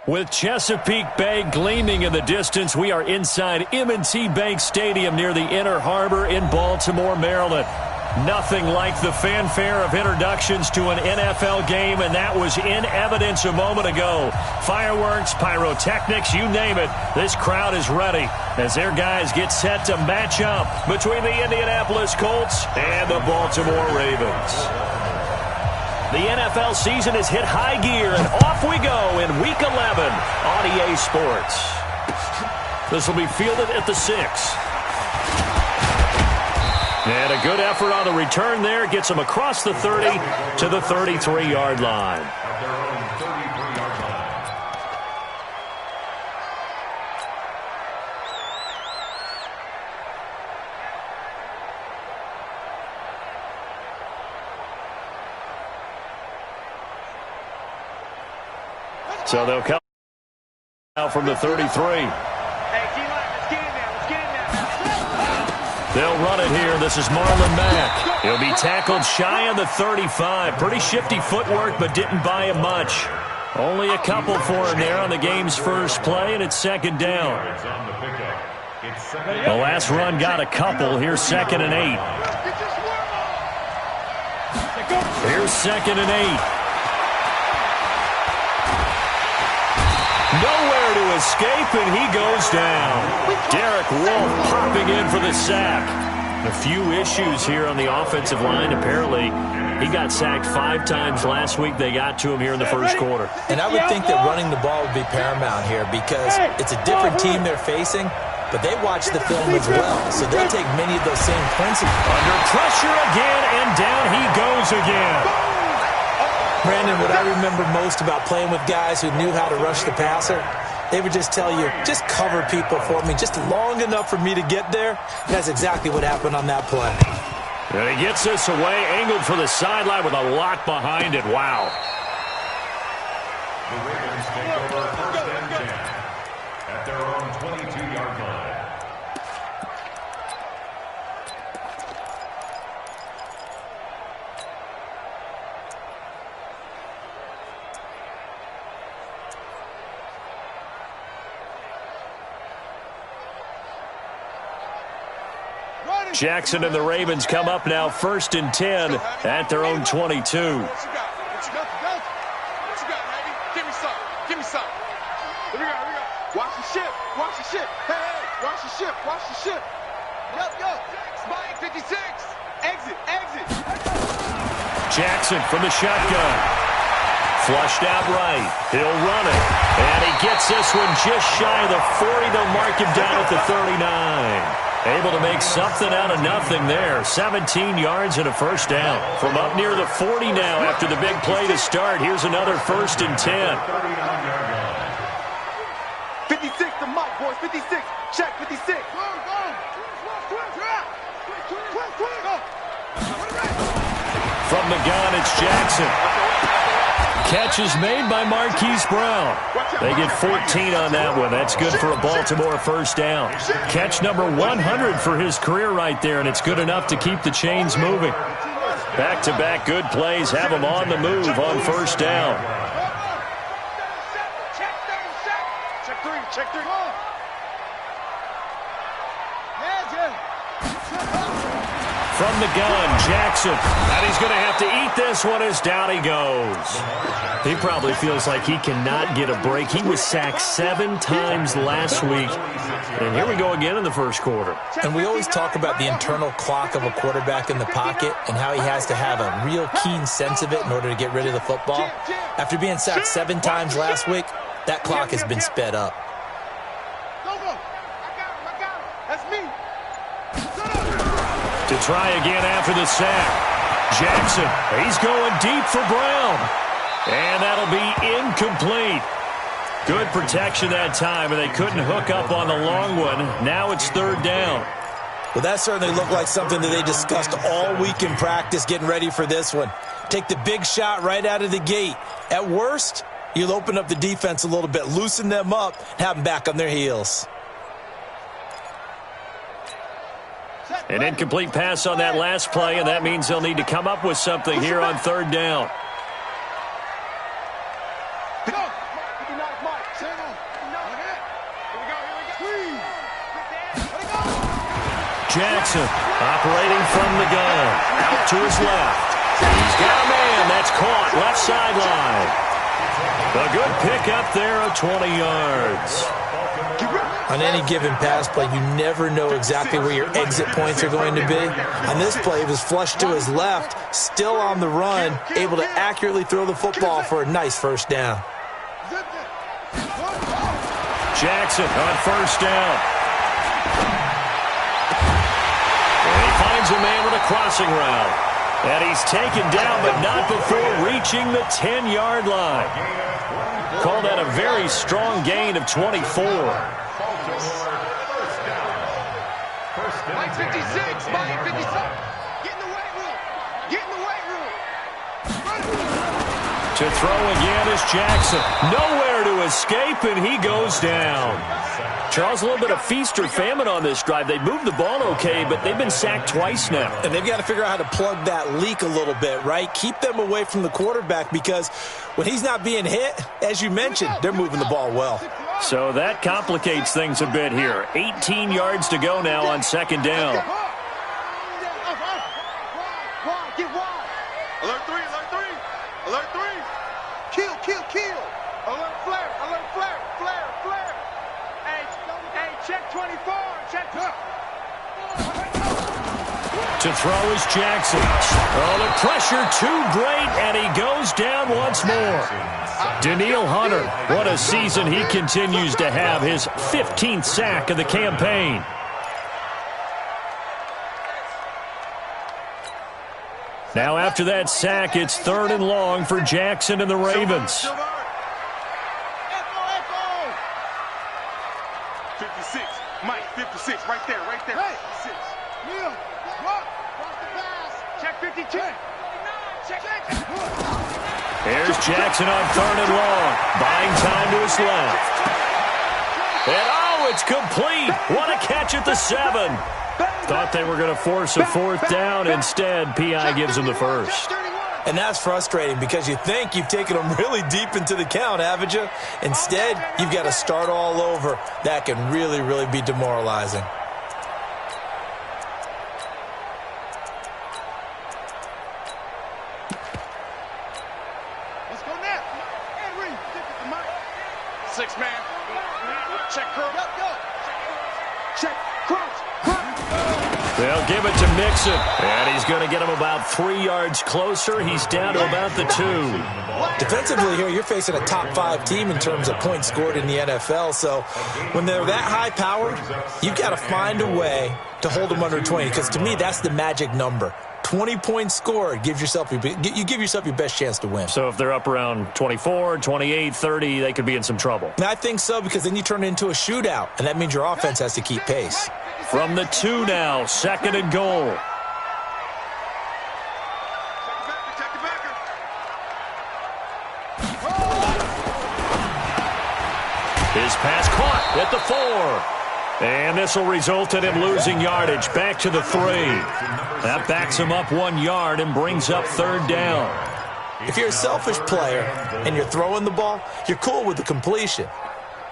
With Chesapeake Bay gleaming in the distance, we are inside M&T Bank Stadium near the Inner Harbor in Baltimore, Maryland. Nothing like the fanfare of introductions to an NFL game, and that was in evidence a moment ago. Fireworks, pyrotechnics, you name it. This crowd is ready as their guys get set to match up between the Indianapolis Colts and the Baltimore Ravens. The NFL season has hit high gear, and off we go in Week 11 on EA Sports. This will be fielded at the 6. And a good effort on the return there. Gets them across the 30 to the 33-yard line. So they'll come out from the 33. They'll run it here. This is Marlon Mack. He'll be tackled shy of the 35. Pretty shifty footwork, but didn't buy him much. Only a couple for him there on the game's first play, and it's second down. The last run got a couple. Here's 2nd and 8. Here's 2nd and 8. Nowhere to escape, and he goes down. Derek Wolfe popping in for the sack. A few issues here on the offensive line. Apparently, he got sacked 5 times last week. They got to him here in the first quarter. And I would think that running the ball would be paramount here because it's a different team they're facing, but they watch the film as well, so they'll take many of those same principles. Under pressure again, and down he goes again. Brandon, what I remember most about playing with guys who knew how to rush the passer, they would just tell you, just cover people for me, just long enough for me to get there. That's exactly what happened on that play. And he gets this away, angled for the sideline with a lot behind it. Wow. The Ravens take over 1st and 10 at their own 22-yard line. Jackson and the Ravens come up now 1st and 10 at their own 22. What you got? What you got, baby? Give me some. Give me some. Here we go. Watch the ship. Watch the ship. Hey, watch the ship. Watch the ship. Yo. Mike 56. Exit. Jackson from the shotgun. Flushed out right. He'll run it. And he gets this one just shy of the 40. They'll mark him down at the 39. Able to make something out of nothing there. 17 yards and a first down. From up near the 40 now after the big play to start. Here's another 1st and 10. 56 to Mike, boys. 56. Check 56. From the gun, it's Jackson. Catch is made by Marquise Brown. They get 14 on that one. That's good for a Baltimore first down. Catch number 100 for his career right there, and it's good enough to keep the chains moving. Back-to-back good plays have him on the move on first down. Check 3. From the gun, Jackson. And he's going to have to eat this one as down he goes. He probably feels like he cannot get a break. He was sacked 7 times last week. And here we go again in the first quarter. And we always talk about the internal clock of a quarterback in the pocket and how he has to have a real keen sense of it in order to get rid of the football. After being sacked 7 times last week, that clock has been sped up. That's me. To try again after the sack. Jackson, he's going deep for Brown. And that'll be incomplete. Good protection that time, and they couldn't hook up on the long one. Now it's 3rd down. Well, that certainly looked like something that they discussed all week in practice getting ready for this one. Take the big shot right out of the gate. At worst, you'll open up the defense a little bit, loosen them up, have them back on their heels. An incomplete pass on that last play, and that means they'll need to come up with something here on 3rd down. Jackson, operating from the gun. Out to his left. He's got a man. That's caught. Left sideline. A good pickup there of 20 yards. On any given pass play, you never know exactly where your exit points are going to be. On this play, he was flushed to his left, still on the run, able to accurately throw the football for a nice first down. Jackson on first down. And he finds a man with a crossing route. And he's taken down, but not before reaching the 10-yard line. Call that a very strong gain of 24. Mike 56, Mike 57. Get in the weight room. Get in the weight room. To throw again is Jackson. Nowhere to escape, and he goes down. Charles, a little bit of feast or famine on this drive. They moved the ball okay, but they've been sacked twice now. And they've got to figure out how to plug that leak a little bit, right? Keep them away from the quarterback because when he's not being hit, as you mentioned, they're moving the ball well. So that complicates things a bit here. 18 yards to go now on second down. Alert 3, alert 3. Alert 3. Kill, kill, kill. Alert flare, alert flare, flare, flare. Hey, check 24, check 24. To throw is Jackson. Oh, the pressure too great, and he goes down once more. Daniil Hunter, what a season he continues to have, his 15th sack of the campaign. Now after that sack, it's 3rd and long for Jackson and the Ravens. 56, Mike, 56, right there, right there. Hey, 56. Neil, walk the pass. Check 52. Check. Here's Jackson on 3rd and long, buying time to his left. And oh, it's complete. What a catch at the 7. Thought they were going to force a 4th down. Instead, P.I. gives him the first. And that's frustrating because you think you've taken them really deep into the count, haven't you? Instead, you've got to start all over. That can really, really be demoralizing. Let's go now. Henry, 6 man. Check curl. Check crunch. They'll give it to Mixon, and he's going to get him about 3 yards closer. He's down to about the 2. Defensively here, you're facing a top 5 team in terms of points scored in the NFL. So when they're that high-powered, you've got to find a way to hold them under 20. Because to me, that's the magic number. 20 points scored, you give yourself your best chance to win. So if they're up around 24, 28, 30, they could be in some trouble. And I think so, because then you turn it into a shootout, and that means your offense has to keep pace. From the 2 now, 2nd and goal. His pass caught at the 4. And this will result in him losing yardage back to the 3. That backs him up 1 yard and brings up 3rd down. If you're a selfish player and you're throwing the ball, you're cool with the completion.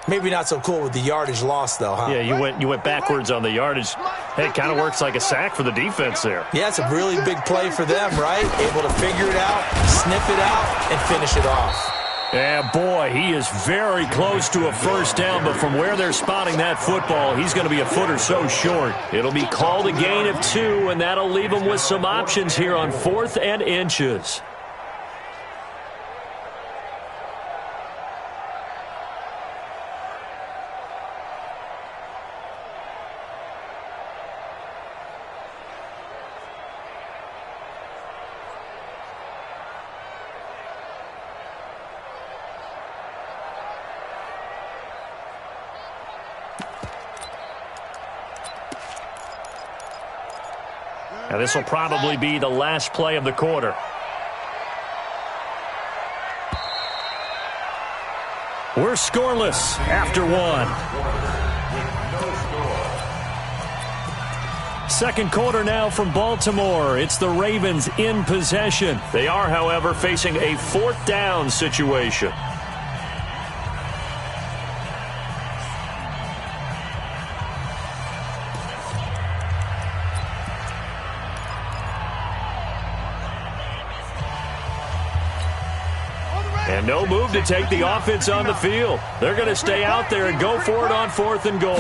Maybe not so cool with the yardage loss, though, huh? Yeah, you went backwards on the yardage. Hey, it kind of works like a sack for the defense there. Yeah, it's a really big play for them, right? Able to figure it out, sniff it out, and finish it off. Yeah, boy, he is very close to a first down, but from where they're spotting that football, he's going to be a foot or so short. It'll be called a gain of 2, and that'll leave him with some options here on 4th and inches. Now, this will probably be the last play of the quarter. We're scoreless after 1. Second quarter now from Baltimore. It's the Ravens in possession. They are, however, facing a 4th down situation. And no move to take the offense on the field. They're going to stay out there and go for it on 4th and goal.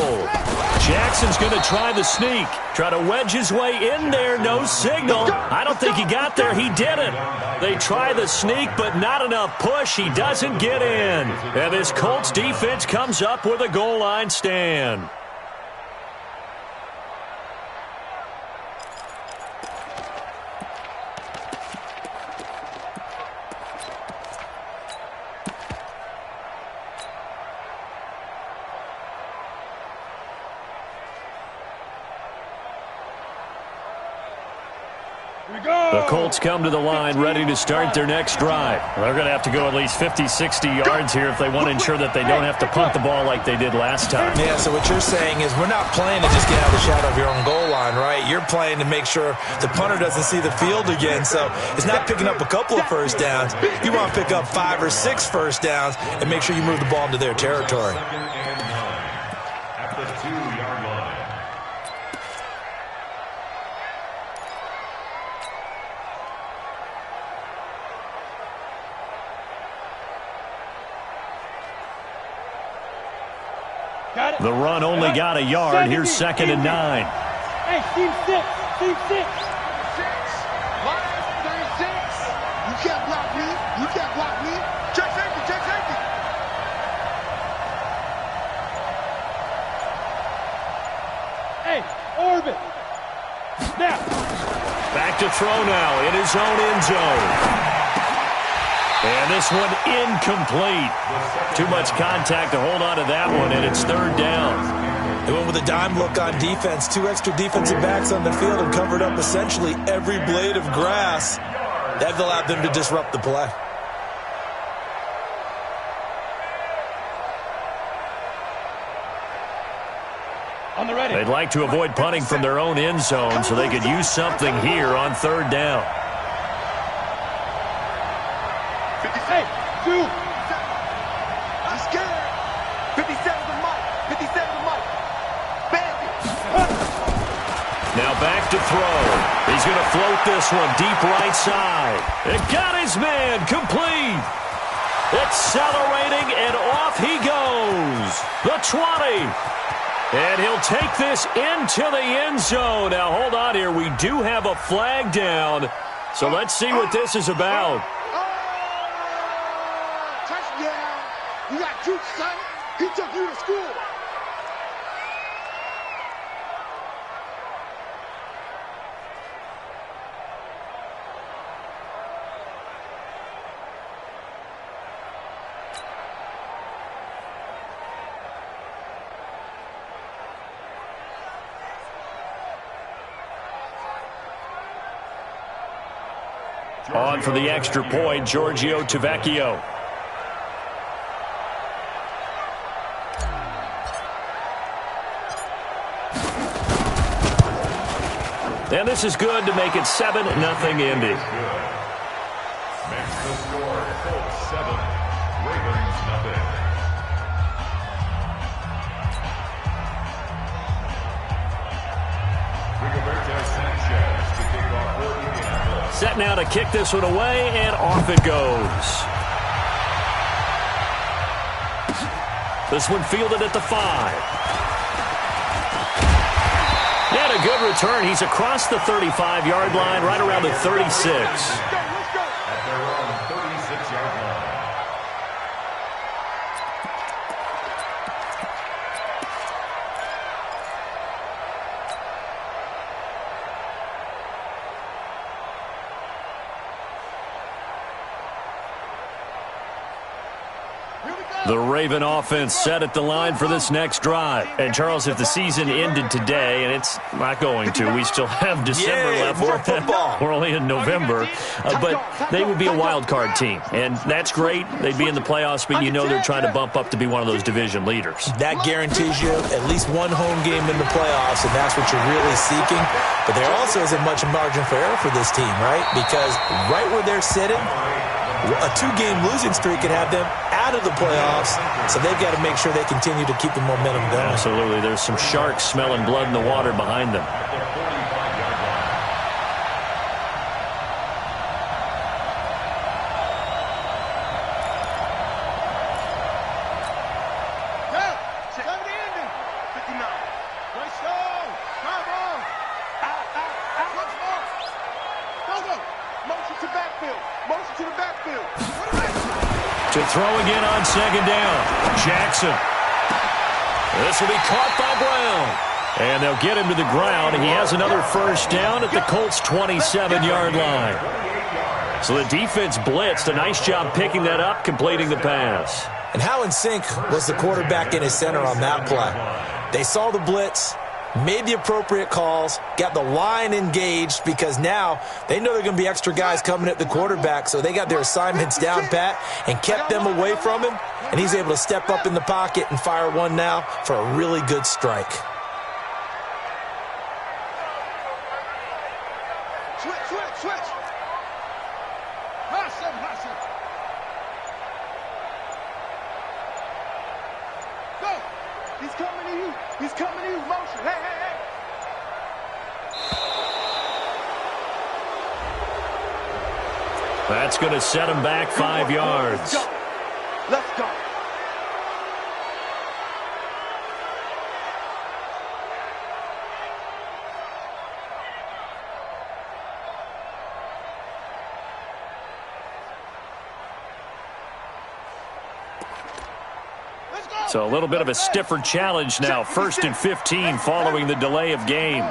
Jackson's going to try the sneak. Try to wedge his way in there. No signal. I don't think he got there. He didn't. They try the sneak, but not enough push. He doesn't get in. And this Colts defense comes up with a goal line stand. The Colts come to the line ready to start their next drive. They're going to have to go at least 50, 60 yards here if they want to ensure that they don't have to punt the ball like they did last time. Yeah, so what you're saying is we're not playing to just get out of the shadow of your own goal line, right? You're playing to make sure the punter doesn't see the field again. So it's not picking up a couple of first downs. You want to pick up 5 or 6 first downs and make sure you move the ball into their territory. At the 2-yard line. The run only got a yard. Here's 2nd and 9. Hey, team 6. Team 6. Minus 36. You can't block me. You can't block me. Check safety. Check safety. Hey, orbit. Snap. Back to throw now in his own end zone. And this one incomplete. Too much contact to hold on to that one, and it's 3rd down. They went with a dime look on defense. 2 extra defensive backs on the field and covered up essentially every blade of grass. That allowed them to disrupt the play. On the ready. They'd like to avoid punting from their own end zone so they could use something here on 3rd down. Hey, 2. I'm scared. 57 to Mike. 57 to Mike. Bandit. Now back to throw. He's going to float this one deep right side. It got his man complete. Accelerating, and off he goes. The 20. And he'll take this into the end zone. Now, hold on here. We do have a flag down. So let's see what this is about. Touchdown. You got juice, son. He took you to school. On for the extra point, Giorgio Tavecchio. And this is good to make it 7-0 Indy. Makes the score Colts 7, Ravens nothing. Rigoberto Sanchez to kick off for Indianapolis. Set now to kick this one away, and off it goes. This one fielded at the 5. And a good return. He's across the 35-yard line, right around the 36. At their own 36-yard line. The Raven offense set at the line for this next drive. And, Charles, if the season ended today, and it's not going to, we still have December left. More football. We're only in November. But they would be a wild card team. And that's great. They'd be in the playoffs, but you know they're trying to bump up to be one of those division leaders. That guarantees you at least one home game in the playoffs, and that's what you're really seeking. But there also isn't much margin for error for this team, right? Because right where they're sitting, a 2-game losing streak could have them out of the playoffs, so they've got to make sure they continue to keep the momentum going. Absolutely. There's some sharks smelling blood in the water behind them. To throw again on second down. Jackson. This will be caught by Brown. And they'll get him to the ground. He has another first down at the Colts' 27-yard line. So the defense blitzed. A nice job picking that up, completing the pass. And how in sync was the quarterback and his center on that play? They saw the blitz, made the appropriate calls, got the line engaged because now they know there are going to be extra guys coming at the quarterback, so they got their assignments down pat and kept them away from him, and he's able to step up in the pocket and fire one now for a really good strike. Switch. Hustle. Go. He's coming to you. Motion. Hey. That's going to set him back 5 yards. Let's go. So a little bit of a stiffer challenge now. 1st and 15 following the delay of game.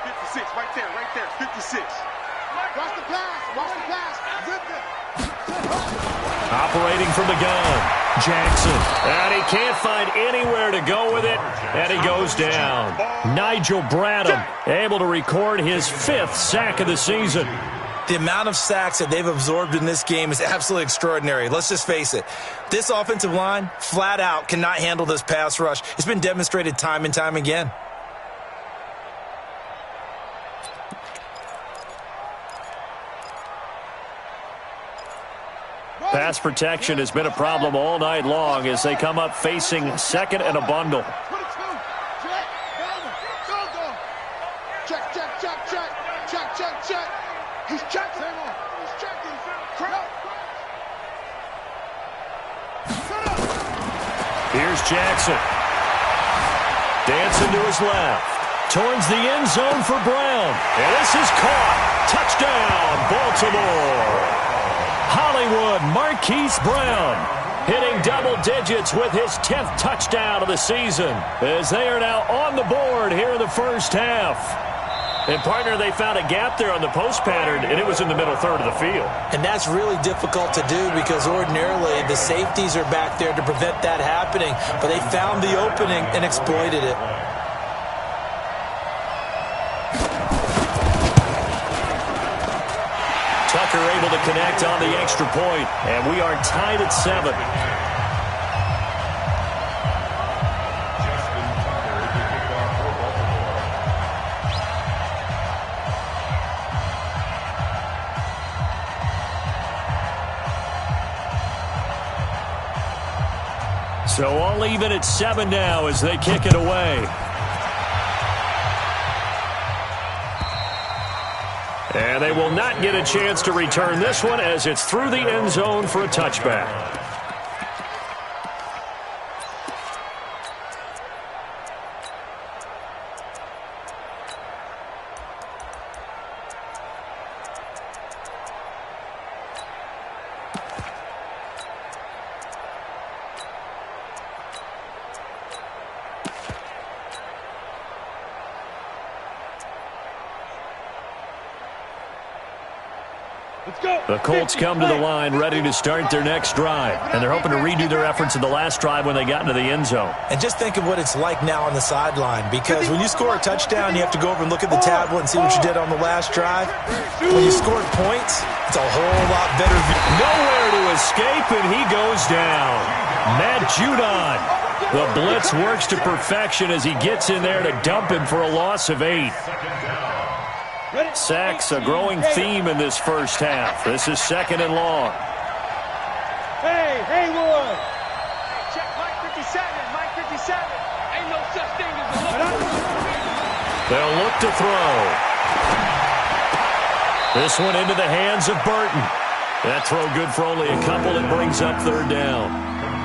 56, right there. 56. Watch the pass. Operating from the gun. Jackson. And he can't find anywhere to go with it. And he goes down. Nigel Bradham able to record his 5th sack of the season. The amount of sacks that they've absorbed in this game is absolutely extraordinary. Let's just face it. This offensive line, flat out, cannot handle this pass rush. It's been demonstrated time and time again. Pass protection has been a problem all night long as they come up facing 2nd and a bundle. 22. Check. He's checking. Here's Jackson. Dancing to his left. Towards the end zone for Brown. And this is caught. Touchdown, Baltimore. Hollywood Marquise Brown hitting double digits with his 10th touchdown of the season as they are now on the board here in the first half. And, partner, they found a gap there on the post pattern, and it was in the middle third of the field. And that's really difficult to do because ordinarily the safeties are back there to prevent that happening. But they found the opening and exploited it. Tucker able to connect on the extra point, and we are tied at 7. So all even at 7 now as they kick it away. And they will not get a chance to return this one as it's through the end zone for a touchback. The Colts come to the line ready to start their next drive, and they're hoping to redo their efforts in the last drive when they got into the end zone. And just think of what it's like now on the sideline, because when you score a touchdown, you have to go over and look at the tablet and see what you did on the last drive. When you scored points, it's a whole lot better view. Nowhere to escape, and he goes down. Matt Judon. The blitz works to perfection as he gets in there to dump him for a loss of 8. Sacks, a growing theme in this first half. This is 2nd and long. Hey, Haywood! Check Mike 57. Ain't no such thing as a look. They'll look to throw. This one into the hands of Burton. That throw good for only a couple. It brings up 3rd down.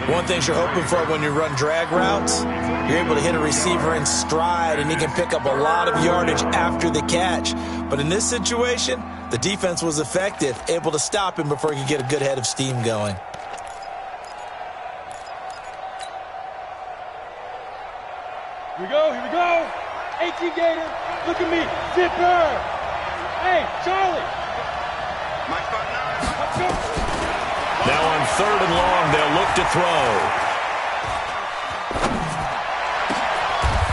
One thing you're hoping for when you run drag routes, you're able to hit a receiver in stride, and he can pick up a lot of yardage after the catch. But in this situation, the defense was effective, able to stop him before he could get a good head of steam going. Here we go, here we go. 18 Gator, look at me, zipper. Hey, Charlie. Let's go. Now on 3rd and long, they'll look to throw.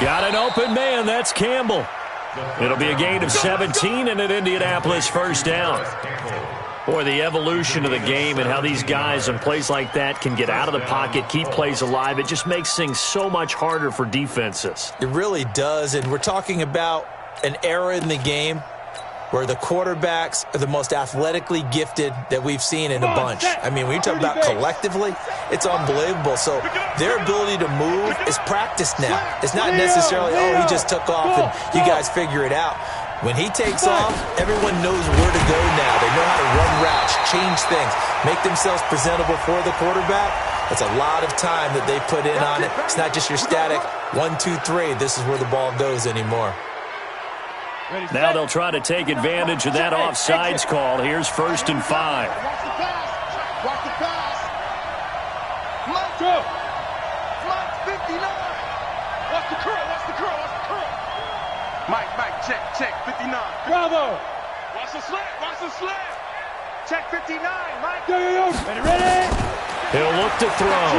Got an open man, that's Campbell. It'll be a gain of 17 and an Indianapolis first down. Boy, the evolution of the game and how these guys in plays like that can get out of the pocket, keep plays alive, it just makes things so much harder for defenses. It really does, and we're talking about an era in the game where the quarterbacks are the most athletically gifted that we've seen in a bunch. I mean, when you talk about collectively, it's unbelievable. So their ability to move is practiced now. It's not necessarily, oh, he just took off and you guys figure it out. When he takes off, everyone knows where to go now. They know how to run routes, change things, make themselves presentable for the quarterback. That's a lot of time that they put in on it. It's not just your static 1, 2, 3. This is where the ball goes anymore. Now they'll try to take advantage of that offsides call. Here's 1st and 5. Watch the pass. Watch the pass. Mike, Go. Mike 59. Watch the curl. Watch the curl. Watch the curl. Mike, check 59. Bravo. Watch the slant. Watch the slant. Check 59. Mike. Yo. Ready? He'll look to throw.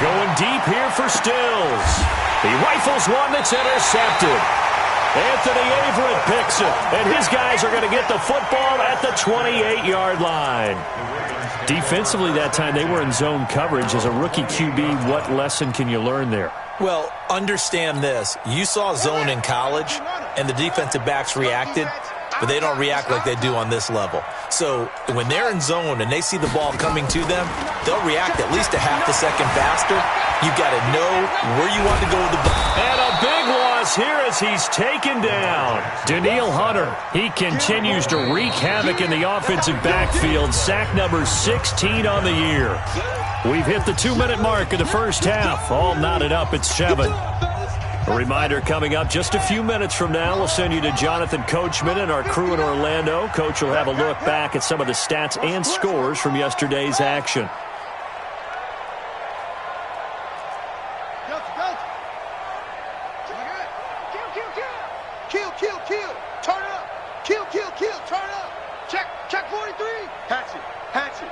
Going deep here for Stills. He rifles one that's intercepted. Anthony Averett picks it, and his guys are going to get the football at the 28-yard line. Defensively that time, they were in zone coverage. As a rookie QB, what lesson can you learn there? Well, understand this. You saw zone in college, and the defensive backs reacted, but they don't react like they do on this level. So when they're in zone and they see the ball coming to them, they'll react at least a half a second faster. You've got to know where you want to go with the ball. And a big loss here as he's taken down. Danielle Hunter, he continues to wreak havoc in the offensive backfield. Sack number 16 on the year. We've hit the 2-minute mark of the first half. All knotted up at 7. A reminder coming up just a few minutes from now. We'll send you to Jonathan Coachman and our crew in Orlando. Coach will have a look back at some of the stats and scores from yesterday's action. Kill. Turn up. Kill. Turn up. Check 43. Hatchet.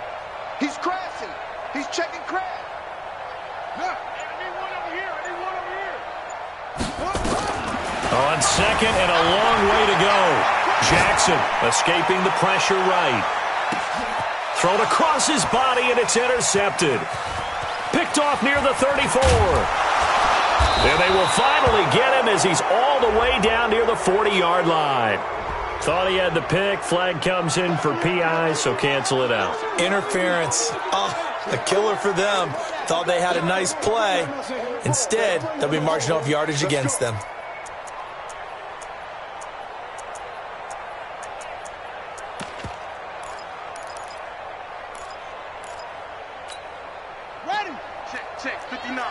He's crashing. He's checking crash. I need one over here. On 2nd and a long way to go. Jackson escaping the pressure right. Thrown across his body, and it's intercepted. Picked off near the 34. And they will finally get him as he's all the way down near the 40-yard line. Thought he had the pick. Flag comes in for PI, so cancel it out. Interference. Oh, a killer for them. Thought they had a nice play. Instead, they'll be marching off yardage against them. Ready. Check 59.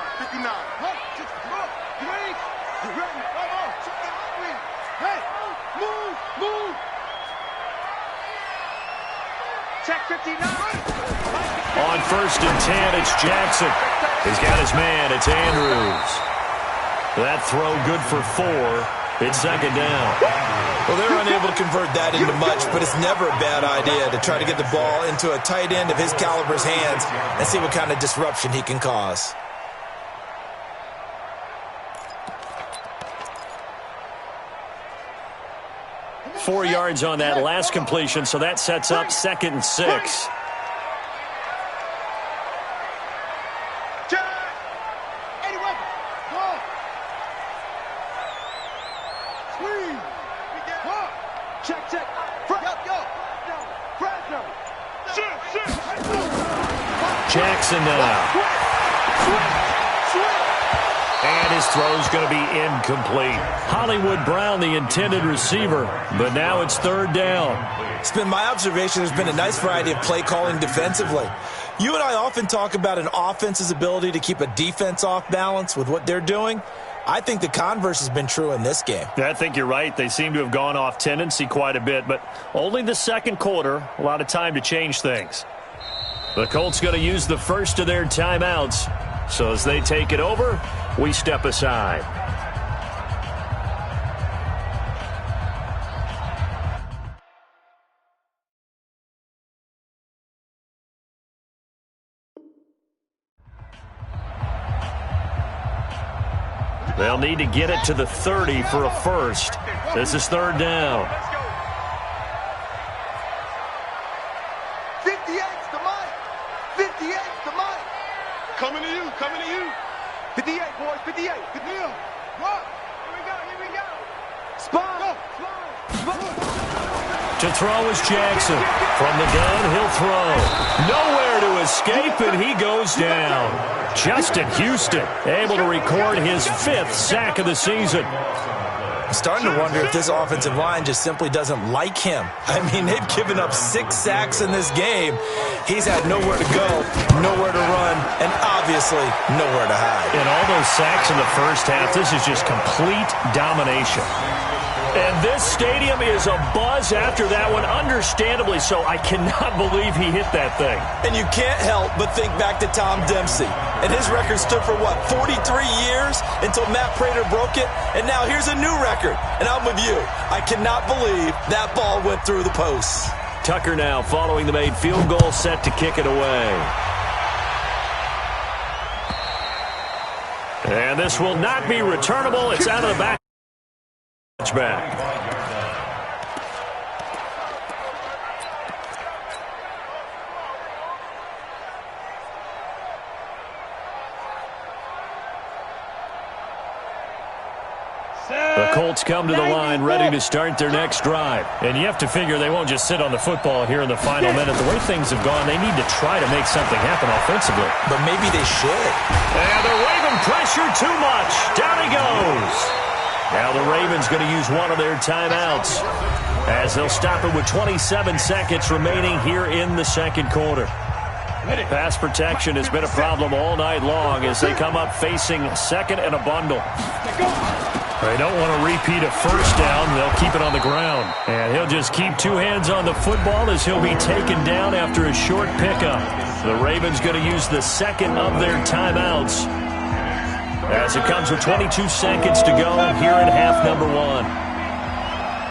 Hey, just come on. You ready? You ready? Check the hungry. Hey, move. Check 59. On 1st and 10, it's Jackson. He's got his man. It's Andrews. That throw good for 4. It's 2nd down. Well, they're unable to convert that into much, but it's never a bad idea to try to get the ball into a tight end of his caliber's hands and see what kind of disruption he can cause. Four yards on that last completion, so that sets up 2nd and 6. Check. Jackson now. And his throw's going to be incomplete. Hollywood Brown, the intended receiver, but now it's 3rd down. It's been my observation there's been a nice variety of play calling defensively. You and I often talk about an offense's ability to keep a defense off balance with what they're doing. I think the converse has been true in this game. Yeah, I think you're right. They seem to have gone off tendency quite a bit, but only the second quarter, a lot of time to change things. The Colts going to use the first of their timeouts. So as they take it over, we step aside. They'll need to get it to the 30 for a first. This is third down. 58's the Mike. 58's the Mike. Coming to you, coming to you. 58, boys, 58. Good deal. What? Here we go. Spot. To throw is Jackson. From the gun, he'll throw. Nowhere to escape, and he goes down. Justin Houston able to record his 5th sack of the season. I'm starting to wonder if this offensive line just simply doesn't like him. I mean, they've given up 6 sacks in this game. He's had nowhere to go, nowhere to run, and obviously nowhere to hide. And all those sacks in the first half, this is just complete domination. And this stadium is abuzz after that one, understandably so. I cannot believe he hit that thing. And you can't help but think back to Tom Dempsey. And his record stood for, 43 years until Matt Prater broke it. And now here's a new record. And I'm with you. I cannot believe that ball went through the posts. Tucker now following the made field goal, set to kick it away. And this will not be returnable. It's out of the back. Back. The Colts come to the line ready to start their next drive. And you have to figure they won't just sit on the football here in the final minute. The way things have gone, they need to try to make something happen offensively. But maybe they should. And the Raven pressure too much. Down he goes. Now the Ravens going to use one of their timeouts as they'll stop it with 27 seconds remaining here in the second quarter. Pass protection has been a problem all night long as they come up facing second and a bundle. They don't want to repeat a first down. They'll keep it on the ground. And he'll just keep 2 hands on the football as he'll be taken down after a short pickup. The Ravens going to use the second of their timeouts as it comes with 22 seconds to go here in half number 1.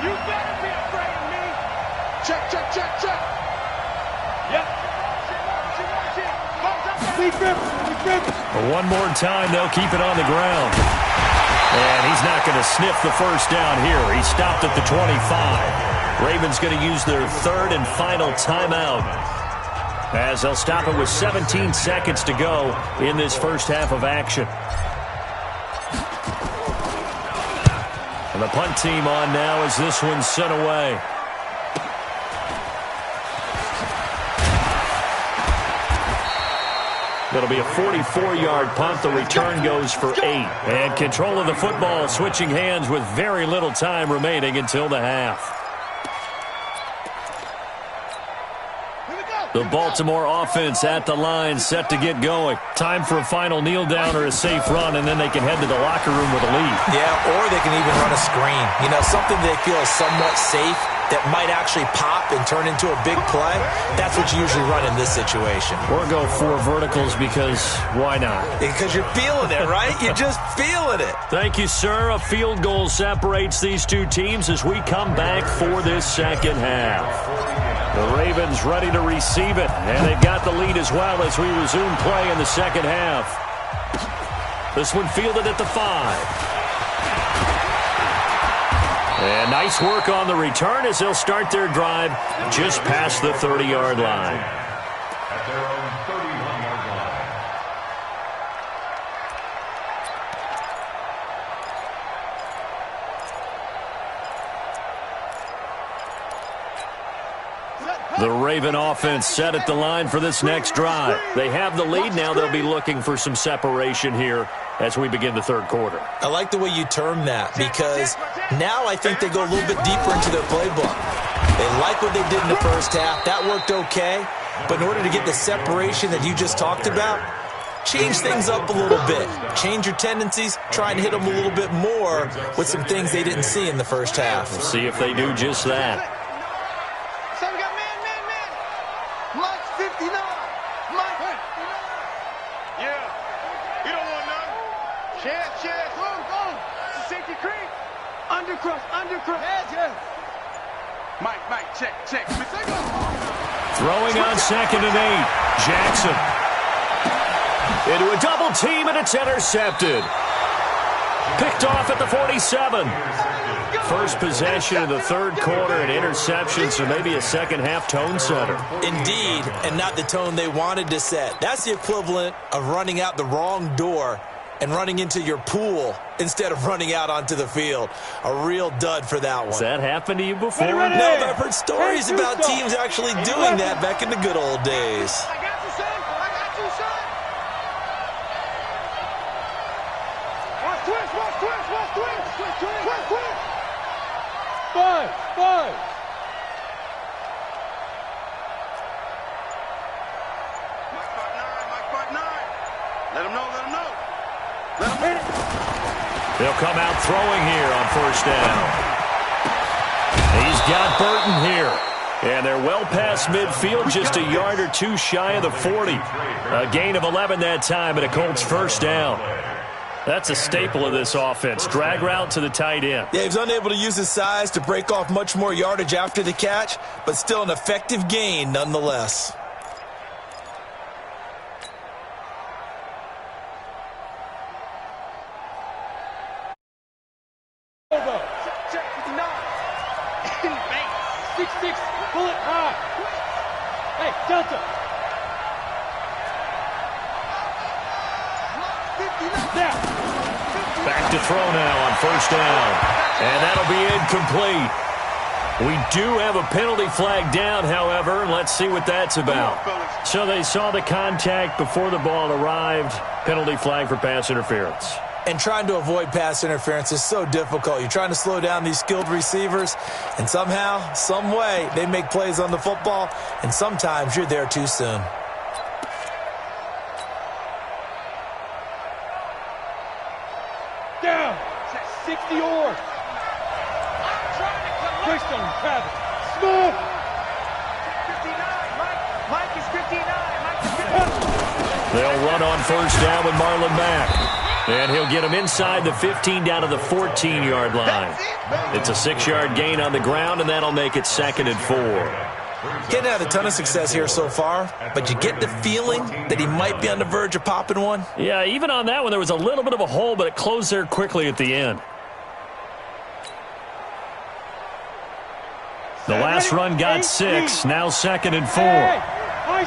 You better be afraid of me. Check. Yep. One more time, they'll keep it on the ground. And he's not going to sniff the first down here. He stopped at the 25. Ravens going to use their third and final timeout as they'll stop it with 17 seconds to go in this first half of action. And the punt team on now as this one's sent away. It'll be a 44-yard punt. The return goes for 8. And control of the football switching hands with very little time remaining until the half. The Baltimore offense at the line set to get going. Time for a final kneel down or a safe run, and then they can head to the locker room with a lead. Yeah, or they can even run a screen. You know, something they feel is somewhat safe that might actually pop and turn into a big play. That's what you usually run in this situation. Or go 4 verticals because why not? Because you're feeling it, right? You're just feeling it. Thank you, sir. A field goal separates these two teams as we come back for this second half. The Ravens ready to receive it, and they've got the lead as well as we resume play in the second half. This one fielded at the 5. And nice work on the return as they'll start their drive just past the 30-yard line. At their own 31-yard line. The Raven offense set at the line for this next drive. They have the lead. Now they'll be looking for some separation here as we begin the third quarter. I like the way you term that because now I think they go a little bit deeper into their playbook. They like what they did in the first half. That worked okay. But in order to get the separation that you just talked about, change things up a little bit. Change your tendencies. Try and hit them a little bit more with some things they didn't see in the first half. We'll see if they do just that. So we got man. Mike 59. Mike 59. Yeah. You don't want none. Chance. Go. It's a safety creep. Undercross. Yeah. Mike, check. Throwing on 2nd and 8. Jackson. Into a double team, and it's intercepted. Picked off at the 47. First possession of the third quarter, an interception, so maybe a second-half tone setter. Indeed, and not the tone they wanted to set. That's the equivalent of running out the wrong door and running into your pool instead of running out onto the field. A real dud for that one. Has that happened to you before? No, but I've heard stories about teams actually doing that back in the good old days. I got you, son. Watch twist. Five. Mike 9. Let him know. They'll come out throwing here on first down. He's got Burton here. And they're well past midfield, just a yard or two shy of the 40. A gain of 11 that time, and a Colts first down. That's a staple of this offense. Drag route to the tight end. Yeah, he was unable to use his size to break off much more yardage after the catch, but still an effective gain nonetheless. Check 59. 6-6. Pull it high. Hey, Delta. Now. Back to throw now on first down. And that'll be incomplete. We do have a penalty flag down, however, and let's see what that's about. So they saw the contact before the ball arrived. Penalty flag for pass interference. And trying to avoid pass interference is so difficult. You're trying to slow down these skilled receivers, and somehow, some way, they make plays on the football, and sometimes you're there too soon. Down. 60 yards. Pushed on Travis. Smooth. 59. Mike is 59. They'll run on first down with Marlon back. And he'll get him inside the 15 down to the 14-yard line. It's a 6-yard gain on the ground, and that'll make it 2nd and 4. Getting had a ton of success here so far, but you get the feeling that he might be on the verge of popping one. Yeah, even on that one, there was a little bit of a hole, but it closed there quickly at the end. The last run got 6, now 2nd and 4. High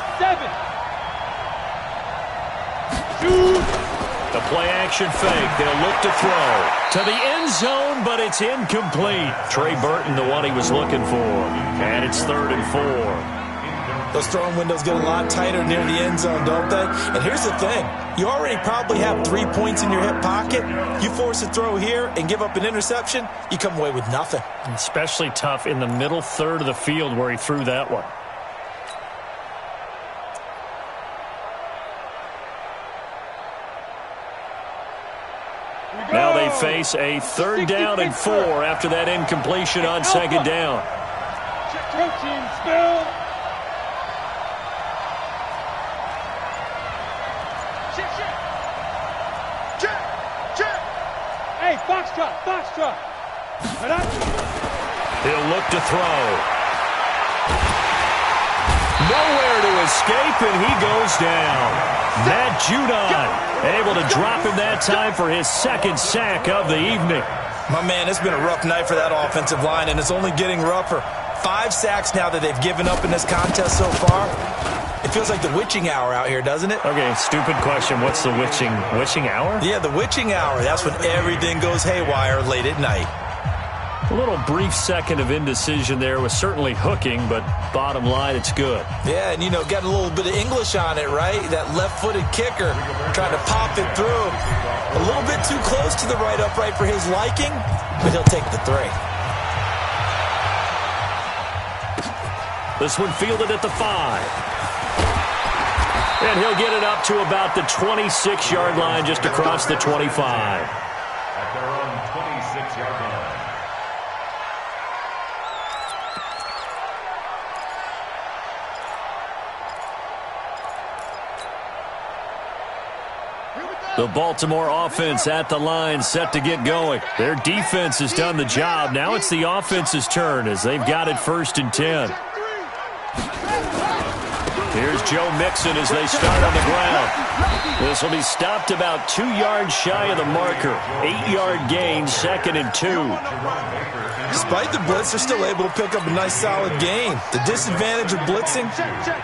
7. Shoot. The play-action fake. They'll look to throw to the end zone, but it's incomplete. Trey Burton, the one he was looking for. And it's 3rd and 4. Those throwing windows get a lot tighter near the end zone, don't they? And here's the thing. You already probably have 3 points in your hip pocket. You force a throw here and give up an interception, you come away with nothing. Especially tough in the middle third of the field where he threw that one. Now they face a 3rd down and 4 after that incompletion on 2nd down. Protein spill. Check. Hey, Foxtrot. He'll look to throw. Nowhere to escape, and he goes down. Matt Judon able to drop him that time for his 2nd sack of the evening. My man, it's been a rough night for that offensive line, and it's only getting rougher. 5 sacks now that they've given up in this contest so far. It feels like the witching hour out here, doesn't it? Okay, stupid question. What's the witching hour? Yeah, the witching hour. That's when everything goes haywire late at night. A little brief second of indecision there was certainly hooking, but bottom line, it's good. Yeah, and, got a little bit of English on it, right? That left-footed kicker trying to pop it through. A little bit too close to the right upright for his liking, but he'll take the 3. This one fielded at the 5. And he'll get it up to about the 26-yard line, just across the 25. At their own 26-yard line. The Baltimore offense at the line, set to get going. Their defense has done the job. Now it's the offense's turn as they've got it 1st and 10. Here's Joe Mixon as they start on the ground. This will be stopped about 2 yards shy of the marker. 8-yard gain, 2nd and 2. Despite the blitz, they're still able to pick up a nice, solid gain. The disadvantage of blitzing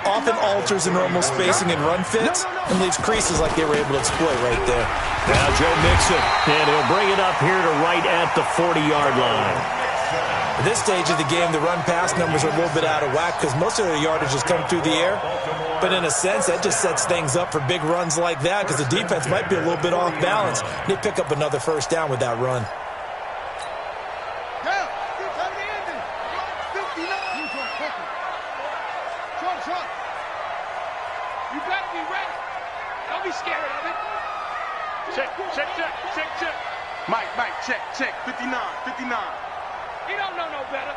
often alters the normal spacing and run fits and leaves creases like they were able to exploit right there. Now Joe Mixon, and he'll bring it up here to right at the 40-yard line. At this stage of the game, the run-pass numbers are a little bit out of whack because most of their yardage has come through the air. But in a sense, that just sets things up for big runs like that because the defense might be a little bit off balance. They pick up another 1st down with that run. You better be ready. Don't be scared of it. Check. Mike, check. 59. He don't know no better.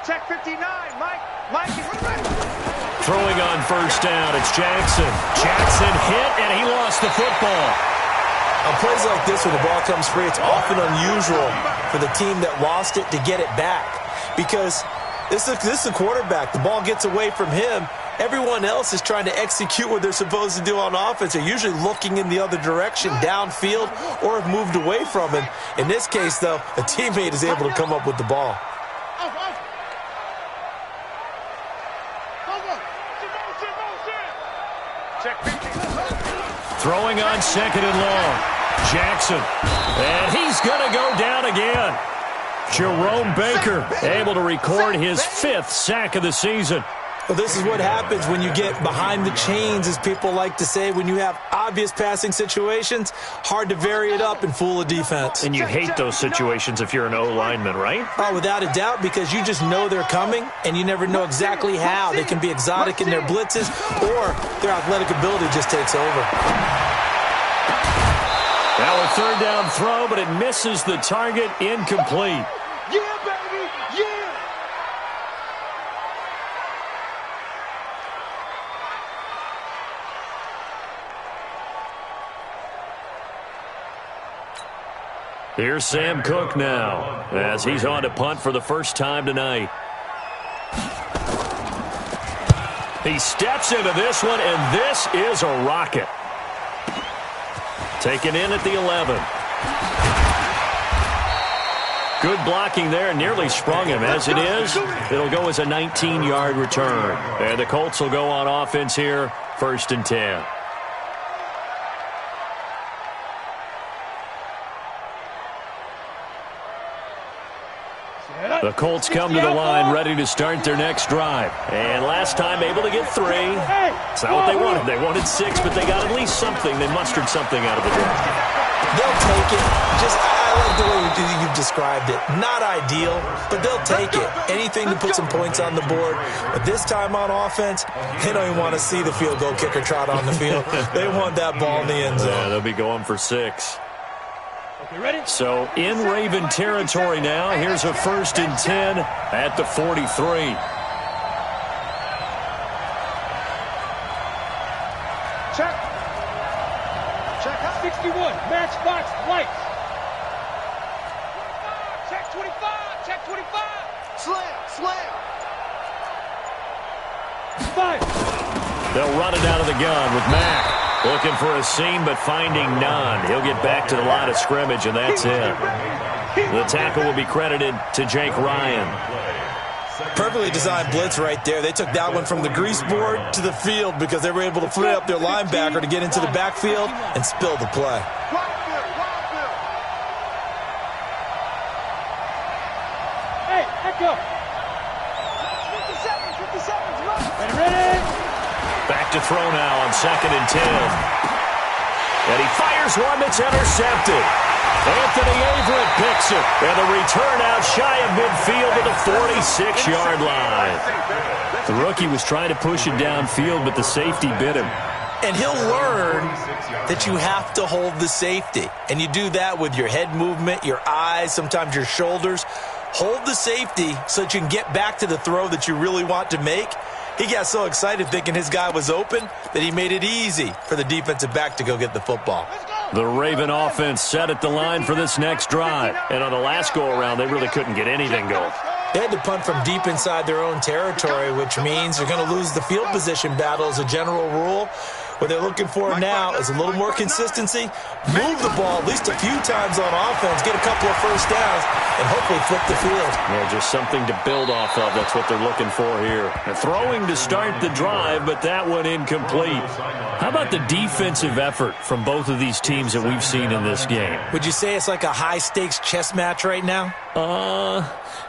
Check 59, Mike. Mike is ready. Throwing on 1st down, it's Jackson. Jackson hit, and he lost the football. On plays like this where the ball comes free, it's often unusual for the team that lost it to get it back because this is the quarterback. The ball gets away from him. Everyone else is trying to execute what they're supposed to do on offense. They're usually looking in the other direction, downfield, or have moved away from him. In this case, though, a teammate is able to come up with the ball. Throwing on 2nd and long. Jackson. And he's going to go down again. Jerome Baker able to record his 5th sack of the season. Well, this is what happens when you get behind the chains, as people like to say. When you have obvious passing situations, hard to vary it up and fool a defense. And you hate those situations if you're an O-lineman, right? Oh, without a doubt, because you just know they're coming, and you never know exactly how. They can be exotic in their blitzes, or their athletic ability just takes over. Now a 3rd down throw, but it misses the target, incomplete. Yeah, baby, yeah. Here's Sam Cook now, as he's on to punt for the 1st time tonight. He steps into this one, and this is a rocket. Taken in at the 11. Good blocking there, nearly sprung him. As it is, it'll go as a 19-yard return. And the Colts will go on offense here, 1st and 10. The Colts come to the line ready to start their next drive. And last time able to get 3. It's not what they wanted. They wanted 6, but they got at least something. They mustered something out of the drive. They'll take it. I like the way you've described it. Not ideal, but they'll take it. Anything to put some points on the board. But this time on offense, they don't even want to see the field goal kicker trot on the field. They want that ball in the end zone. Yeah, they'll be going for 6. You ready? So in Raven territory now. Here's a 1st and 10 at the 43. Check. Check out 61, matchbox lights. Check 25. Check 25. Slam. 5. They'll run it out of the gun with Mack. Looking for a seam, but finding none. He'll get back to the line of scrimmage, and that's it. The tackle will be credited to Jake Ryan. Perfectly designed blitz right there. They took that one from the grease board to the field because they were able to free up their linebacker to get into the backfield and spill the play. Hey, let go. 57. Ready? Back to throw now on 2nd and 10. And he fires one that's intercepted. Anthony Averett picks it. And the return out shy of midfield to the 46-yard line. The rookie was trying to push it downfield, but the safety bit him. And he'll learn that you have to hold the safety. And you do that with your head movement, your eyes, sometimes your shoulders. Hold the safety so that you can get back to the throw that you really want to make. He got so excited thinking his guy was open that he made it easy for the defensive back to go get the football. The Raven offense set at the line for this next drive. And on the last go-around, they really couldn't get anything going. They had to punt from deep inside their own territory, which means they're going to lose the field position battle as a general rule. What they're looking for now is a little more consistency, move the ball at least a few times on offense, get a couple of first downs, and hopefully flip the field. Yeah, just something to build off of. That's what they're looking for here. And throwing to start the drive, but that one incomplete. How about the defensive effort from both of these teams that we've seen in this game? Would you say it's like a high-stakes chess match right now?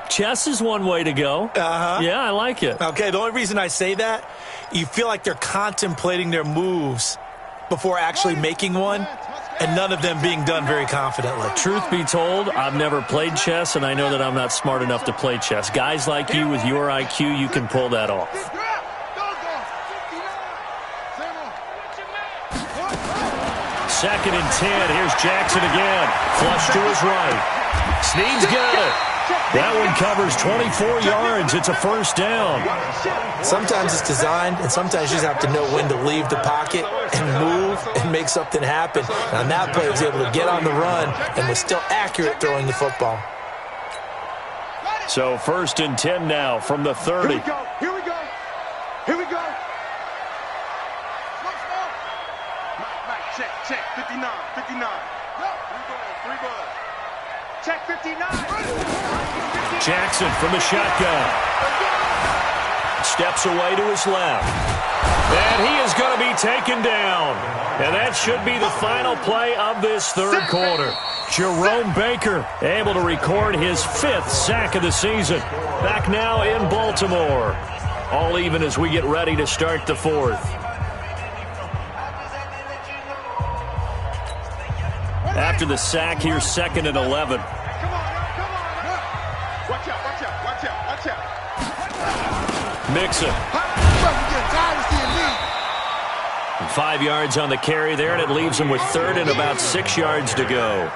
Chess is one way to go. Yeah, I like it. Okay, the only reason I say that, you feel like they're contemplating their moves before actually making one, and none of them being done very confidently. Truth be told, I've never played chess, and I know that I'm not smart enough to play chess. Guys like you with your IQ, you can pull that off. Second and 10. Here's Jackson again. Flush to his right. Snead's got it. That one covers 24 yards. It's a first down. Sometimes it's designed, and sometimes you just have to know when to leave the pocket and move and make something happen. And on that play, he was able to get on the run and was still accurate throwing the football. So first and 10 now from the 30. Here we go. Here we go. Here we go. Mike, check. 59. 59. Three ball. Check 59. Jackson from the shotgun. Steps away to his left. And he is going to be taken down. And that should be the final play of this third quarter. Jerome Baker able to record his 5th sack of the season. Back now in Baltimore. All even as we get ready to start the fourth. After the sack, here's 2nd and 11. Come on. Watch out. Mixon. 5 yards on the carry there, and it leaves him with 3rd and about 6 yards to go.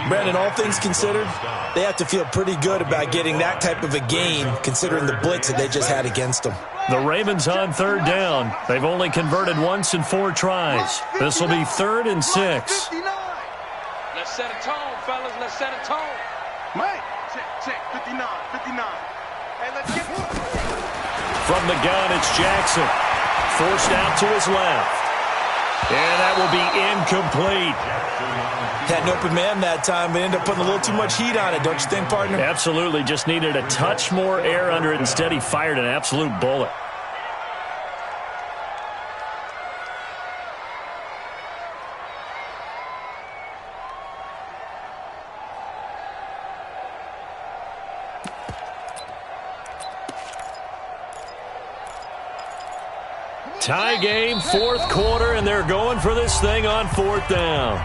Brandon, all things considered, they have to feel pretty good about getting that type of a gain, considering the blitz that they just had against them. The Ravens on 3rd down. They've only converted once in 4 tries. This will be 3rd and 6. Let's set a tone, fellas. Let's set a tone. Mike, check. 59. Hey, let's get From the gun, it's Jackson. Forced out to his left. And that will be incomplete. Had an open man that time, but ended up putting a little too much heat on it, don't you think, partner? Absolutely. Just needed a touch more air under it. Instead, he fired an absolute bullet. Tie game, 4th quarter, and they're going for this thing on 4th down.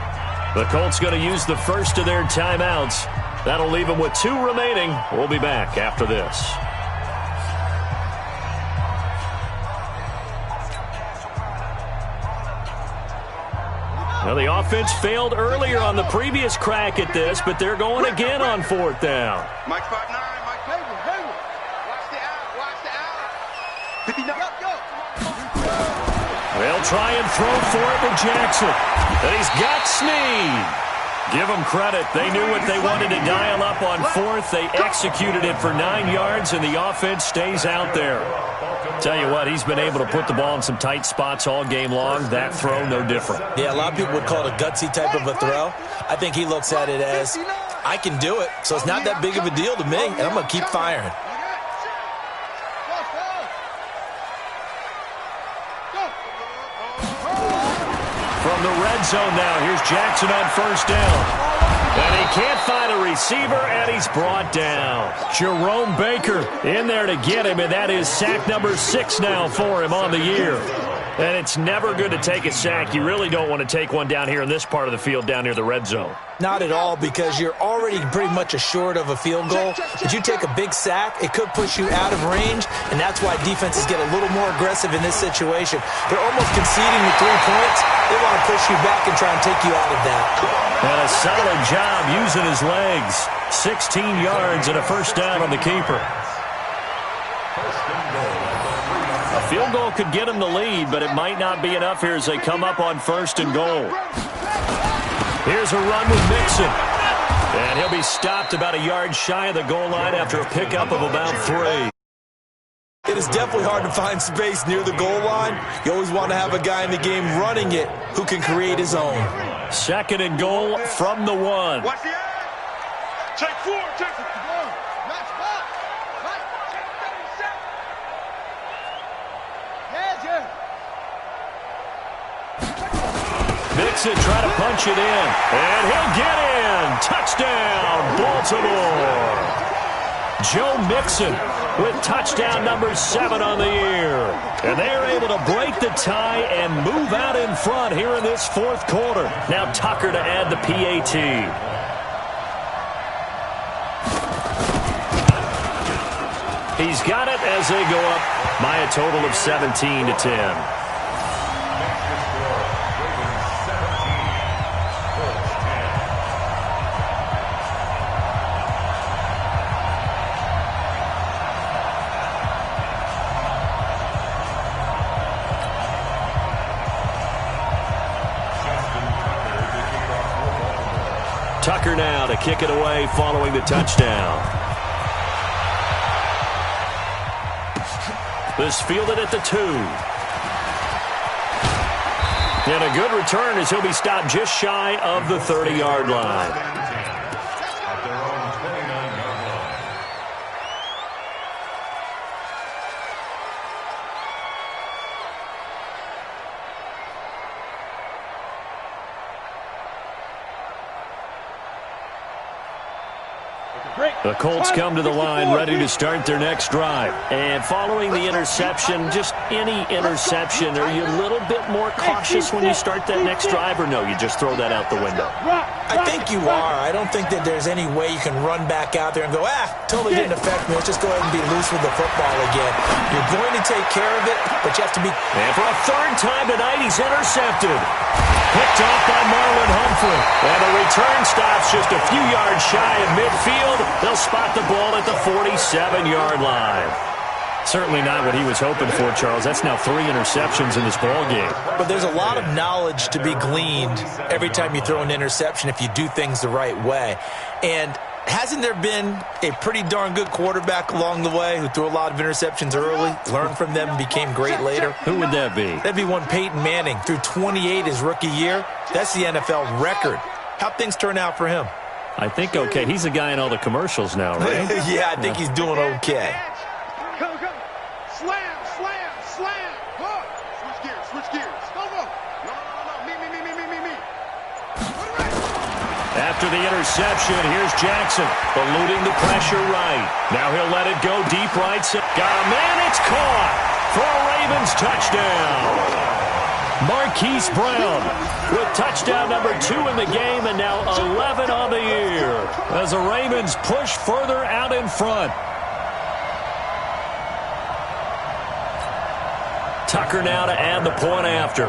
The Colts going to use the first of their timeouts. That'll leave them with 2 remaining. We'll be back after this. Now, the offense failed earlier on the previous crack at this, but they're going again on 4th down. Mike 5'9", Mike Hayward. Watch the out. 59. They'll try and throw for it with Jackson. And he's got Snead. Give them credit. They knew what they wanted to dial up on 4th. They executed it for 9 yards, and the offense stays out there. Tell you what, he's been able to put the ball in some tight spots all game long. That throw, no different. Yeah, a lot of people would call it a gutsy type of a throw. I think he looks at it as, I can do it, so it's not that big of a deal to me, and I'm going to keep firing. From the red zone now, here's Jackson on 1st down. And he can't find a receiver, and he's brought down. Jerome Baker in there to get him, and that is sack number 6 now for him on the year. And it's never good to take a sack. You really don't want to take one down here in this part of the field down near the red zone. Not at all, because you're already pretty much assured of a field goal. If you take a big sack, it could push you out of range, and that's why defenses get a little more aggressive in this situation. They're almost conceding the 3 points. They want to push you back and try and take you out of that. And a solid job using his legs. 16 yards and a first down on the keeper. A field goal could get him the lead, but it might not be enough here as they come up on 1st and goal. Here's a run with Mixon. And he'll be stopped about a yard shy of the goal line after a pickup of about 3. It is definitely hard to find space near the goal line. You always want to have a guy in the game running it who can create his own. 2nd and goal from the 1. Watch the edge. Check 4. Check 4. Nice spot. Right. Check 37. Mixon try to punch it in. And he'll get in. Touchdown, Baltimore. Joe Mixon with touchdown number 7 on the year. And they're able to break the tie and move out in front here in this 4th quarter. Now Tucker to add the PAT. He's got it as they go up by a total of 17-10. Tucker now to kick it away following the touchdown. This fielded at the 2. And a good return as he'll be stopped just shy of the 30-yard line. The Colts come to the line ready to start their next drive. And following the interception, just any interception, are you a little bit more cautious when you start that next drive, or no, you just throw that out the window? I think you are. I don't think that there's any way you can run back out there and go, totally didn't affect me. Let's just go ahead and be loose with the football again. You're going to take care of it, but you have to be... And for a 3rd time tonight, he's intercepted. Picked off by Marlon Humphrey. And the return stops just a few yards shy of midfield. They'll spot the ball at the 47-yard line. Certainly not what he was hoping for, Charles. That's now 3 interceptions in this ball game. But there's a lot of knowledge to be gleaned every time you throw an interception if you do things the right way. And hasn't there been a pretty darn good quarterback along the way who threw a lot of interceptions early, learned from them, and became great later? Who would that be? That'd be one Peyton Manning. Threw 28 his rookie year. That's the NFL record. How'd things turn out for him? I think okay. He's a guy in all the commercials now, right? Yeah, I think he's doing okay. Go. Slam. Switch gears. Go. No. Me. After the interception, here's Jackson, eluding the pressure right. Now he'll let it go deep right. Got a man, it's caught for a Ravens touchdown. Marquise Brown with touchdown number 2 in the game, and now 11 on the year as the Ravens push further out in front. Tucker now to add the point after.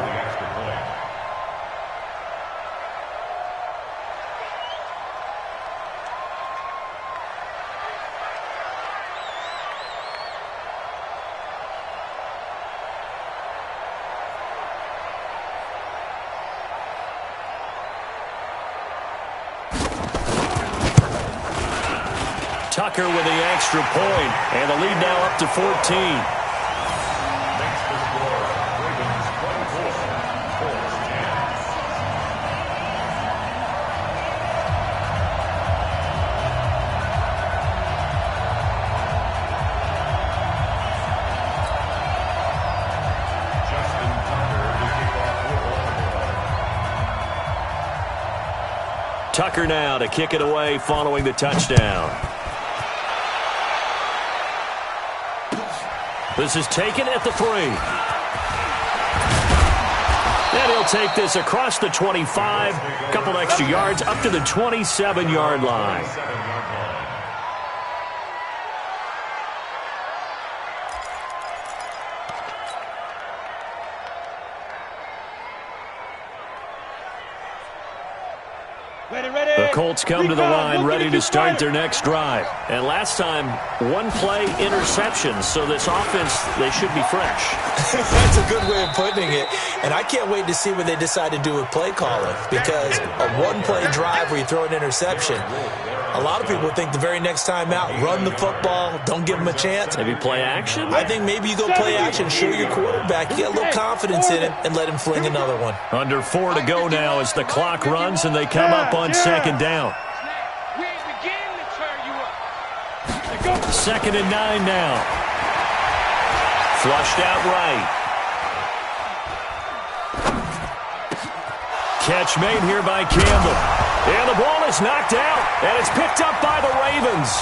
Tucker with the extra point, and the lead now up to 14. Tucker now to kick it away following the touchdown. This is taken at the 3. And he'll take this across the 25, a couple extra yards, up to the 27-yard line. The Colts come to the line ready to start their next drive. And last time, one play interception. So this offense, they should be fresh. That's a good way of putting it. And I can't wait to see what they decide to do with play calling. Because a one-play drive where you throw an interception, a lot of people think the very next time out, run the football, don't give them a chance. Maybe play action? I think maybe you go play action, show your quarterback, you get a little confidence in him, and let him fling another one. Under 4 to go now as the clock runs and they come up on second down. Second and 9 now. Flushed out right. Catch made here by Campbell. And the ball is knocked out, and it's picked up by the Ravens.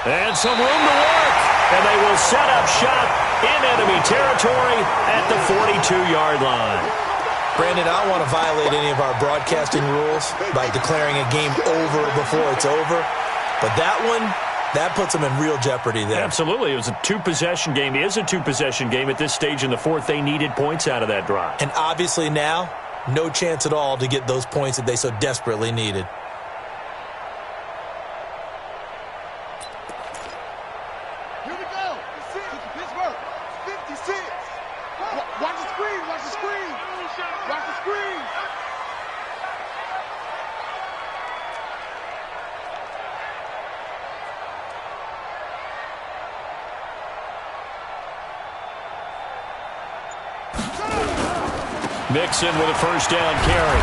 And some room to work, and they will set up shop in enemy territory at the 42-yard line. Brandon, I don't want to violate any of our broadcasting rules by declaring a game over before it's over, but that one, that puts them in real jeopardy there. Absolutely. It was a two-possession game. It is a two-possession game at this stage in the fourth. They needed points out of that drive. And obviously now, no chance at all to get those points that they so desperately needed. Here we go. Pittsburgh. 56. Watch the screen. Watch the screen. Watch the screen. Mixon with a first down carry.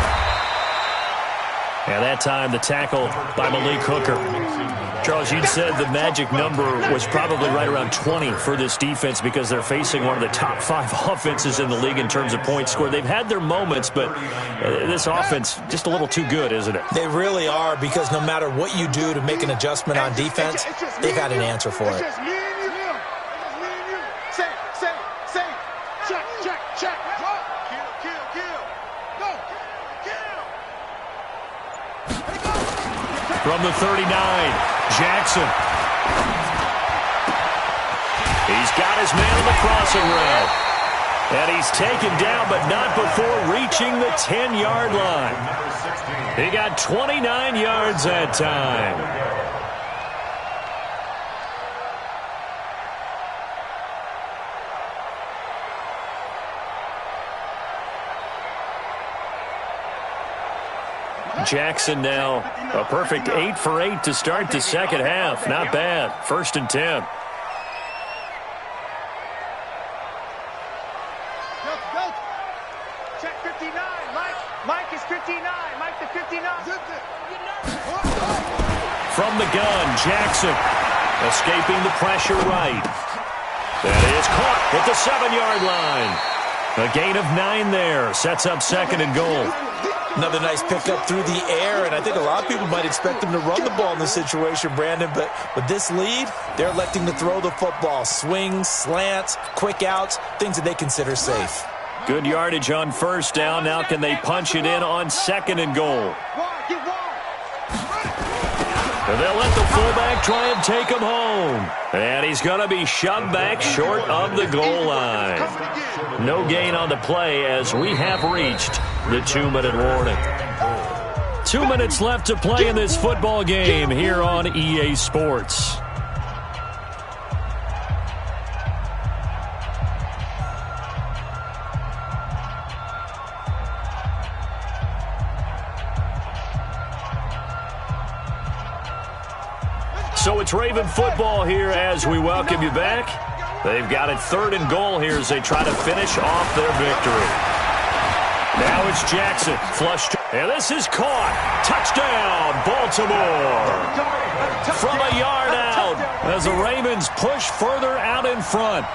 And that time the tackle by Malik Hooker. Charles, you said the magic number was probably right around 20 for this defense because they're facing one of the top 5 offenses in the league in terms of points scored. They've had their moments, but this offense just a little too good, isn't it? They really are, because no matter what you do to make an adjustment on defense, they've had an answer for it. From the 39, Jackson. He's got his man on the crossing route. And he's taken down, but not before reaching the 10-yard line. He got 29 yards that time. Jackson now a perfect 8 for 8 to start the second half. Not bad. First and 10. Check 59. Mike is 59. Mike the 59. From the gun, Jackson escaping the pressure right. That is caught at the 7-yard line. A gain of 9 there. Sets up second and goal. Another nice pickup through the air, and I think a lot of people might expect them to run the ball in this situation, Brandon, but with this lead, they're electing to throw the football. Swings, slants, quick outs, things that they consider safe. Good yardage on first down. Now can they punch it in on second and goal? And they'll let the fullback try and take him home. And he's going to be shoved back short of the goal line. No gain on the play as we have reached the 2-minute warning. 2 minutes left to play in this football game here on EA Sports. So it's Raven football here as we welcome you back. They've got it third and goal here as they try to finish off their victory. Now it's Jackson, flushed, and this is caught. Touchdown, Baltimore. From a yard out as the Ravens push further out in front.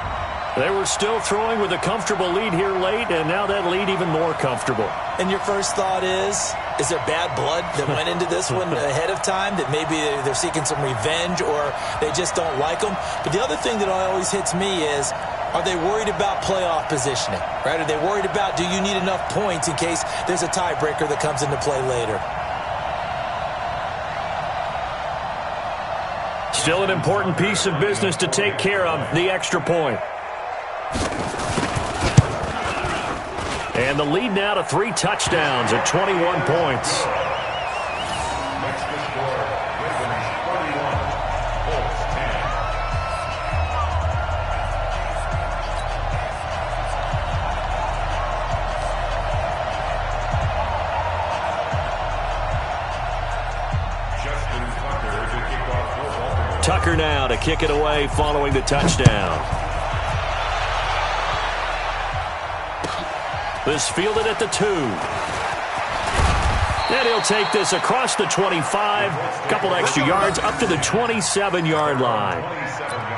They were still throwing with a comfortable lead here late, and now that lead even more comfortable. And your first thought is there bad blood that went into this one ahead of time, that maybe they're seeking some revenge or they just don't like them? But the other thing that always hits me is Are they worried about playoff positioning, right? Are they worried about, do you need enough points in case there's a tiebreaker that comes into play later? Still an important piece of business to take care of, the extra point. And the lead now to 3 touchdowns at 21 points. Next to score, Ravens 41, Colts 10. Justin Tucker to kick off for Baltimore. Tucker now to kick it away following the touchdown. This fielded at the 2. And he'll take this across the 25. Couple extra yards up to the 27-yard line. 27